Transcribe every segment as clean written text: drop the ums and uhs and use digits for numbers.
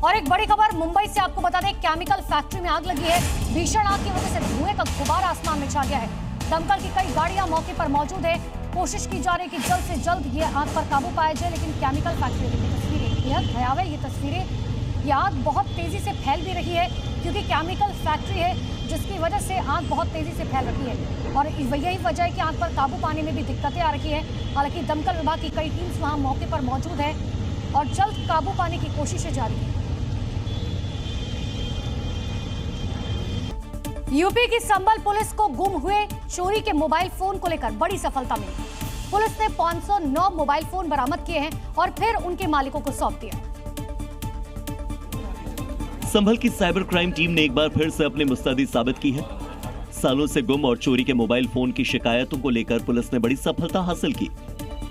और एक बड़ी खबर मुंबई से आपको बता दें, केमिकल फैक्ट्री में आग लगी है। भीषण आग की वजह से धुएं का गुबार आसमान में छा गया है। दमकल की कई गाड़ियां मौके पर मौजूद है। कोशिश की जा रही है कि जल्द से जल्द ये आग पर काबू पाया जाए, लेकिन केमिकल फैक्ट्री की तस्वीरें बेहद भयावह ये तस्वीरें। ये आग बहुत तेजी से फैल भी रही है क्योंकि केमिकल फैक्ट्री है, जिसकी वजह से आग बहुत तेजी से फैल रही है और यही वजह है कि आग पर काबू पाने में भी दिक्कतें आ रही है। हालांकि दमकल विभाग की कई टीम्स वहां मौके पर मौजूद है और जल्द काबू पाने की कोशिशें जारी है। यूपी की संभल पुलिस को गुम हुए चोरी के मोबाइल फोन को लेकर बड़ी सफलता मिली। पुलिस ने 509 मोबाइल फोन बरामद किए हैं और फिर उनके मालिकों को सौंप दिया। संभल की साइबर क्राइम टीम ने एक बार फिर से अपनी मुस्तैदी साबित की है। सालों से गुम और चोरी के मोबाइल फोन की शिकायतों को लेकर पुलिस ने बड़ी सफलता हासिल की।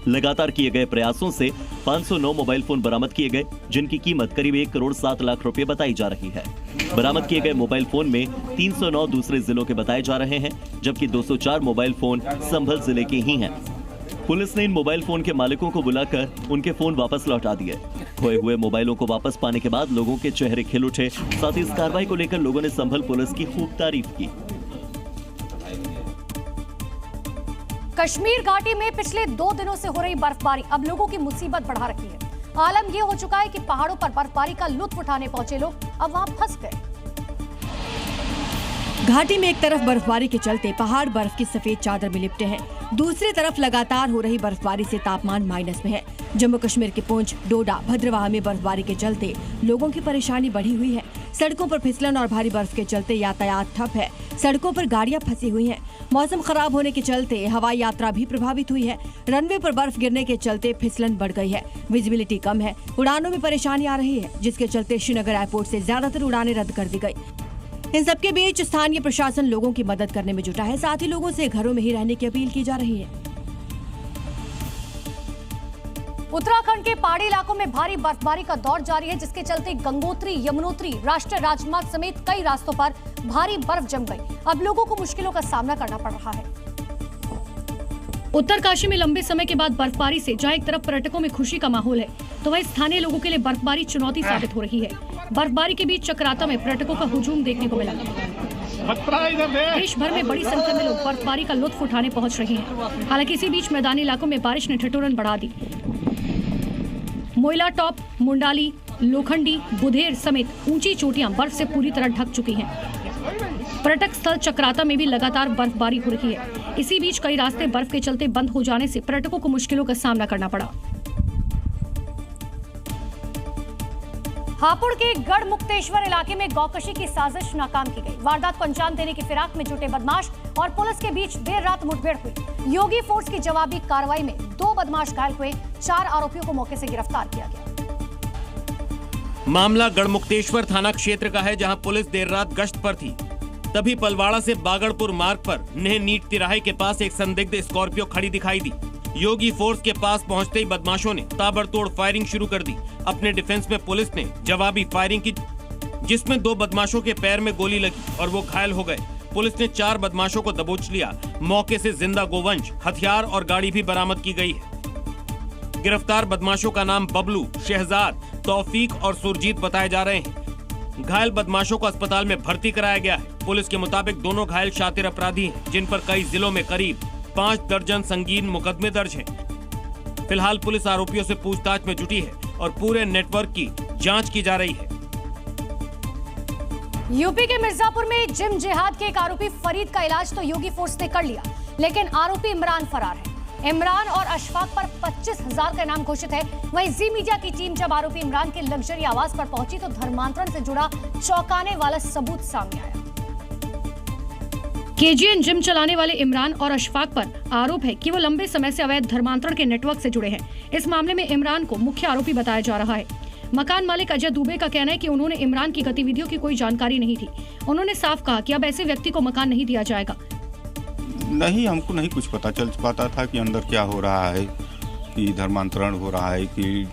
लगातार किए गए प्रयासों से 509 मोबाइल फोन बरामद किए गए, जिनकी कीमत करीब 1 करोड़ 7 लाख रुपए बताई जा रही है। बरामद किए गए मोबाइल फोन में 309 दूसरे जिलों के बताए जा रहे हैं, जबकि 204 मोबाइल फोन संभल जिले के ही हैं। पुलिस ने इन मोबाइल फोन के मालिकों को बुलाकर उनके फोन वापस लौटा दिए। खोए हुए मोबाइलों को वापस पाने के बाद लोगों के चेहरे खिल उठे। साथ ही इस कार्रवाई को लेकर लोगों ने संभल पुलिस की खूब तारीफ की। कश्मीर घाटी में पिछले 2 दिनों से हो रही बर्फबारी अब लोगों की मुसीबत बढ़ा रखी है। आलम यह हो चुका है कि पहाड़ों पर बर्फबारी का लुत्फ उठाने पहुंचे लोग अब वहां फंस गए। घाटी में एक तरफ बर्फबारी के चलते पहाड़ बर्फ की सफेद चादर में लिपटे हैं, दूसरी तरफ लगातार हो रही बर्फबारी से तापमान माइनस में है। जम्मू कश्मीर के पुंछ, डोडा, भद्रवाह में बर्फबारी के चलते लोगों की परेशानी बढ़ी हुई है। सड़कों पर फिसलन और भारी बर्फ के चलते यातायात ठप है। सड़कों पर गाड़ियां फंसी हुई हैं। मौसम खराब होने के चलते हवाई यात्रा भी प्रभावित हुई है। रनवे पर बर्फ गिरने के चलते फिसलन बढ़ गई है। विजिबिलिटी कम है। उड़ानों में परेशानी आ रही है, जिसके चलते श्रीनगर एयरपोर्ट से ज्यादातर उड़ानें रद्द कर दी गई। इन सबके बीच स्थानीय प्रशासन लोगों की मदद करने में जुटा है। साथ ही लोगों से घरों में ही रहने की अपील की जा रही है। उत्तराखंड के पहाड़ी इलाकों में भारी बर्फबारी का दौर जारी है, जिसके चलते गंगोत्री, यमुनोत्री राष्ट्रीय राजमार्ग समेत कई रास्तों पर भारी बर्फ जम गई। अब लोगों को मुश्किलों का सामना करना पड़ रहा है। उत्तरकाशी में लंबे समय के बाद बर्फबारी से जहां एक तरफ पर्यटकों में खुशी का माहौल है, तो वहीं स्थानीय लोगों के लिए बर्फबारी चुनौती साबित हो रही है। बर्फबारी के बीच चक्राता में पर्यटकों का हुजूम देखने को मिला। देश भर में बड़ी संख्या में लोग बर्फबारी का लुत्फ उठाने पहुंच रहे हैं। हालांकि इसी बीच मैदानी इलाकों में बारिश ने ठिठुरन बढ़ा दी। मोइला टॉप, मुंडाली, लोखंडी, बुधेर समेत ऊंची चोटियां बर्फ से पूरी तरह ढक चुकी हैं। पर्यटक स्थल चक्राता में भी लगातार बर्फबारी हो रही है। इसी बीच कई रास्ते बर्फ के चलते बंद हो जाने से पर्यटकों को मुश्किलों का सामना करना पड़ा। हापुड़ के गढ़मुक्तेश्वर इलाके में गौकशी की साजिश नाकाम की गई। वारदात को अंजाम देने की फिराक में जुटे बदमाश और पुलिस के बीच देर रात मुठभेड़ हुई। योगी फोर्स की जवाबी कार्रवाई में 2 बदमाश घायल हुए। 4 आरोपियों को मौके से गिरफ्तार किया गया। मामला गढ़मुक्तेश्वर थाना क्षेत्र का है, जहां पुलिस देर रात गश्त पर थी। तभी पलवाड़ा से बागड़पुर मार्ग पर नेह नीट तिराहे के पास एक संदिग्ध स्कॉर्पियो खड़ी दिखाई दी। योगी फोर्स के पास पहुंचते ही बदमाशों ने ताबड़तोड़ फायरिंग शुरू कर दी। अपने डिफेंस में पुलिस ने जवाबी फायरिंग की, जिसमें 2 बदमाशों के पैर में गोली लगी और वो घायल हो गए। पुलिस ने 4 बदमाशों को दबोच लिया। मौके से जिंदा गोवंश, हथियार और गाड़ी भी बरामद की गई है। गिरफ्तार बदमाशों का नाम बबलू, शहजाद, तौफीक और सुरजीत बताए जा रहे हैं। घायल बदमाशों को अस्पताल में भर्ती कराया गया है। पुलिस के मुताबिक दोनों घायल शातिर अपराधी हैं, जिन पर कई जिलों में करीब 5 दर्जन संगीन मुकदमे दर्ज हैं। फिलहाल पुलिस आरोपियों से पूछताछ में जुटी है और पूरे नेटवर्क की जांच की जा रही है। यूपी के मिर्जापुर में जिम जिहाद के एक आरोपी फरीद का इलाज तो योगी फोर्स ने कर लिया, लेकिन आरोपी इमरान फरार है। इमरान और अशफाक पर 25,000 का इनाम घोषित है। वहीं जी मीडिया की टीम जब आरोपी इमरान के लग्जरी आवास पर पहुंची तो धर्मांतरण से जुड़ा चौंकाने वाला सबूत सामने आया। केजीएन जिम चलाने वाले इमरान और अशफाक पर आरोप है कि वो लंबे समय से अवैध धर्मांतरण के नेटवर्क से जुड़े हैं। इस मामले में इमरान को मुख्य आरोपी बताया जा रहा है। मकान मालिक अजय दुबे का कहना है कि उन्होंने इमरान की गतिविधियों की कोई जानकारी नहीं थी। उन्होंने साफ कहा कि अब ऐसे व्यक्ति को मकान नहीं दिया जाएगा। नहीं, हमको नहीं कुछ पता चल पाता था कि अंदर क्या हो रहा है, कि धर्मांतरण हो रहा है, कि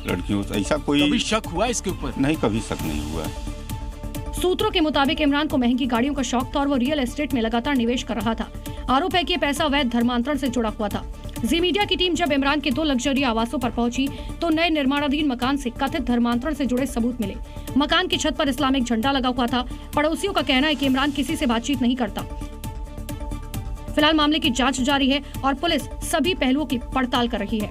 लड़कियों ऐसा कोई कभी शक हुआ इसके ऊपर? नहीं, कभी शक नहीं हुआ। सूत्रों के मुताबिक इमरान को महंगी गाड़ियों का शौक था और वो रियल एस्टेट में लगातार निवेश कर रहा था। आरोप है कि ये पैसा अवैध धर्मांतरण से जुड़ा हुआ था। जी मीडिया की टीम जब इमरान के 2 लग्जरी आवासों पर पहुंची तो नए निर्माणाधीन मकान से कथित धर्मांतरण से जुड़े सबूत मिले। मकान की छत पर इस्लामिक झंडा लगा हुआ था। पड़ोसियों का कहना है कि इमरान किसी से बातचीत नहीं करता। फिलहाल मामले की जांच जारी है और पुलिस सभी पहलुओं की पड़ताल कर रही है।